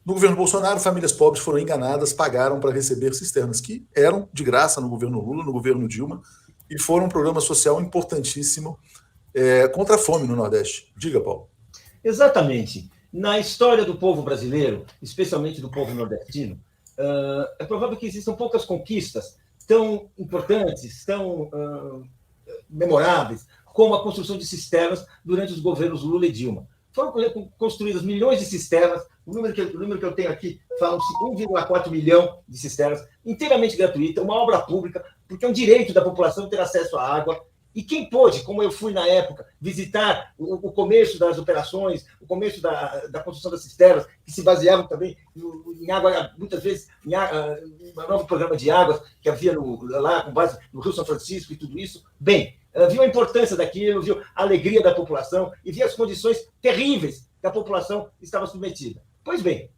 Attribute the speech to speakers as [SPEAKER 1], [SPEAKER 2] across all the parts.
[SPEAKER 1] No governo Bolsonaro, famílias pobres foram enganadas, pagaram para receber cisternas que eram de graça no governo Lula, no governo Dilma, e foram um programa social importantíssimo contra a fome no Nordeste. Diga, Paulo.
[SPEAKER 2] Exatamente. Na história do povo brasileiro, especialmente do povo nordestino, é provável que existam poucas conquistas tão importantes, tão memoráveis, como a construção de cisternas durante os governos Lula e Dilma. Foram construídas milhões de cisternas, o número que eu tenho aqui fala-se 1,4 milhão de cisternas, inteiramente gratuita, uma obra pública, porque é um direito da população ter acesso à água. E quem pôde, como eu fui na época, visitar o começo das operações, o começo da construção das cisternas, que se baseavam também em água, muitas vezes, em um novo programa de águas que havia lá com base no Rio São Francisco e tudo isso, bem, viu a importância daquilo, viu a alegria da população e viu as condições terríveis que a população estava submetida. Pois bem,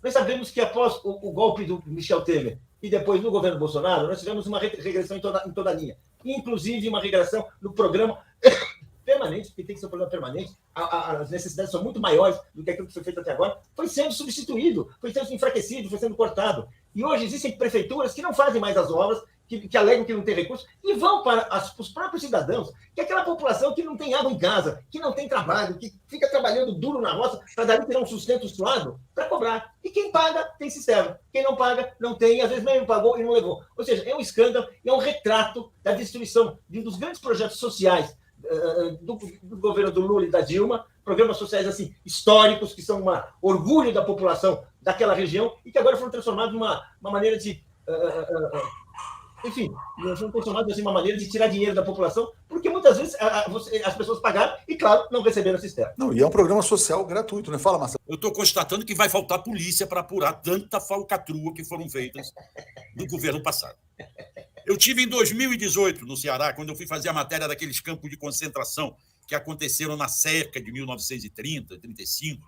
[SPEAKER 2] nós sabemos que após o golpe do Michel Temer e depois no governo Bolsonaro, nós tivemos uma regressão em toda a linha. Inclusive uma regressão no programa permanente, porque tem que ser um programa permanente, as necessidades são muito maiores do que aquilo que foi feito até agora, foi sendo substituído, foi sendo enfraquecido, foi sendo cortado. E hoje existem prefeituras que não fazem mais as obras, que alegam que não tem recursos, e vão para os próprios cidadãos, que é aquela população que não tem água em casa, que não tem trabalho, que fica trabalhando duro na roça para dali tirar um sustento suado, para cobrar. E quem paga tem cisterna. Quem não paga, não tem, às vezes mesmo pagou e não levou. Ou seja, é um escândalo, é um retrato da destruição de um dos grandes projetos sociais do governo do Lula e da Dilma, programas sociais assim históricos, que são um orgulho da população daquela região e que agora foram transformados numa maneira de... enfim, são transformados assim, uma maneira de tirar dinheiro da população, porque muitas vezes as pessoas pagaram e, claro, não receberam a cisterna.
[SPEAKER 1] Não, e é um programa social gratuito, né? Fala, Marcelo.
[SPEAKER 3] Eu estou constatando que vai faltar polícia para apurar tanta falcatrua que foram feitas no governo passado. Eu tive em 2018 no Ceará, quando eu fui fazer a matéria daqueles campos de concentração que aconteceram na cerca de 1930, 35,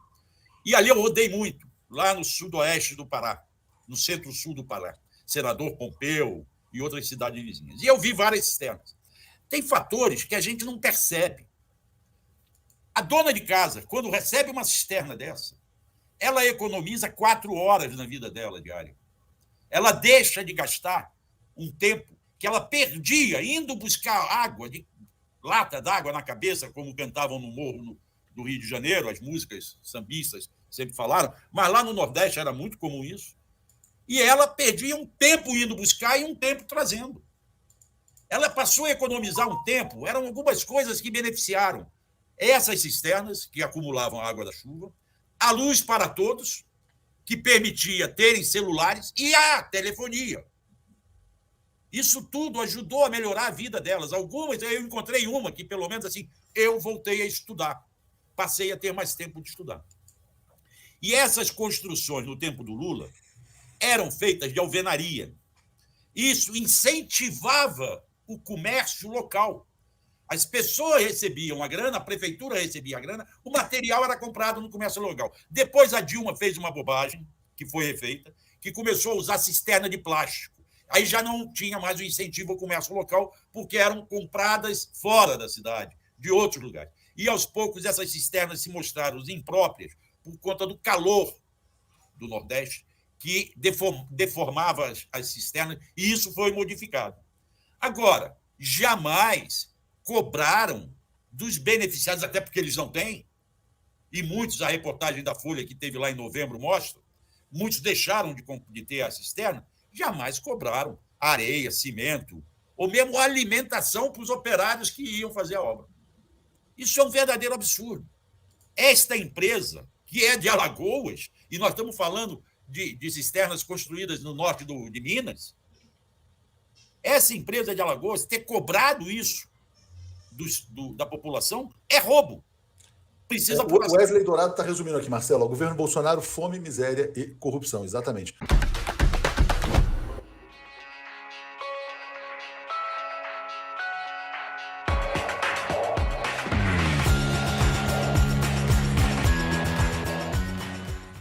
[SPEAKER 3] e ali eu rodei muito, lá no sudoeste do Pará, no centro-sul do Pará, Senador Pompeu, e outras cidades vizinhas. E eu vi várias cisternas. Tem fatores que a gente não percebe. A dona de casa, quando recebe uma cisterna dessa, ela economiza 4 horas na vida dela diária. Ela deixa de gastar um tempo que ela perdia indo buscar água, de lata d'água na cabeça, como cantavam no Morro do Rio de Janeiro, as músicas sambistas sempre falaram, mas lá no Nordeste era muito comum isso. E ela perdia um tempo indo buscar e um tempo trazendo. Ela passou a economizar um tempo, eram algumas coisas que beneficiaram essas cisternas, que acumulavam a água da chuva, a luz para todos, que permitia terem celulares, e a telefonia. Isso tudo ajudou a melhorar a vida delas. Algumas, eu encontrei uma que, pelo menos assim, eu voltei a estudar. Passei a ter mais tempo de estudar. E essas construções no tempo do Lula eram feitas de alvenaria. Isso incentivava o comércio local. As pessoas recebiam a grana, a prefeitura recebia a grana, o material era comprado no comércio local. Depois a Dilma fez uma bobagem, que foi refeita, que começou a usar cisterna de plástico. Aí já não tinha mais o incentivo ao comércio local, porque eram compradas fora da cidade, de outros lugares. E, aos poucos, essas cisternas se mostraram impróprias por conta do calor do Nordeste, que deformava as cisternas, e isso foi modificado. Agora, jamais cobraram dos beneficiados, até porque eles não têm, e muitos, a reportagem da Folha que teve lá em novembro mostra, muitos deixaram de ter a cisterna, jamais cobraram areia, cimento, ou mesmo alimentação para os operários que iam fazer a obra. Isso é um verdadeiro absurdo. Esta empresa, que é de Alagoas, e nós estamos falando de cisternas construídas no norte de Minas, essa empresa de Alagoas ter cobrado isso da população é roubo. Precisa
[SPEAKER 1] O Wesley Dourado está resumindo aqui, Marcelo. O governo Bolsonaro, fome, miséria e corrupção. Exatamente.